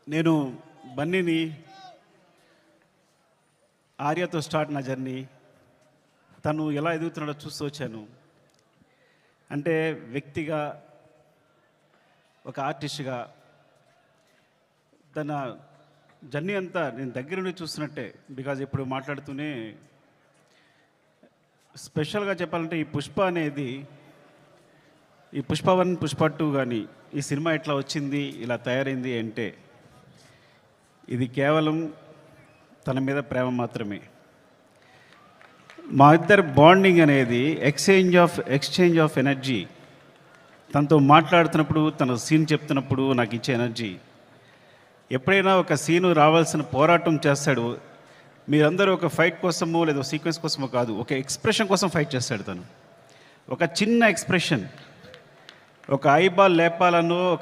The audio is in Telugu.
నేను బన్నీని ఆర్యతో స్టార్ట్ నా జర్నీ. తను ఎలా ఎదుగుతున్నాడో చూస్తూ వచ్చాను. అంటే వ్యక్తిగా, ఒక ఆర్టిస్ట్గా తన జర్నీ అంతా నేను దగ్గర నుండి చూస్తున్నట్టే. బికాజ్ ఇప్పుడు మాట్లాడుతూనే స్పెషల్గా చెప్పాలంటే ఈ పుష్ప అనేది, ఈ పుష్ప 1, పుష్ప 2 కానీ ఈ సినిమా ఎట్లా వచ్చింది, ఇలా తయారైంది అంటే ఇది కేవలం తన మీద ప్రేమ మాత్రమే. మా ఇద్దరు బాండింగ్ అనేది ఎక్స్చేంజ్ ఆఫ్ ఎనర్జీ. తనతో మాట్లాడుతున్నప్పుడు, తన సీన్ చెప్తున్నప్పుడు నాకు ఇచ్చే ఎనర్జీ. ఎప్పుడైనా ఒక సీను రావాల్సిన పోరాటం చేస్తాడు. మీరందరూ ఒక ఫైట్ కోసమో లేదా సీక్వెన్స్ కోసమో కాదు, ఒక ఎక్స్ప్రెషన్ కోసం ఫైట్ చేస్తాడు తను. ఒక చిన్న ఎక్స్ప్రెషన్, ఒక ఐబాల్ లేపాలనో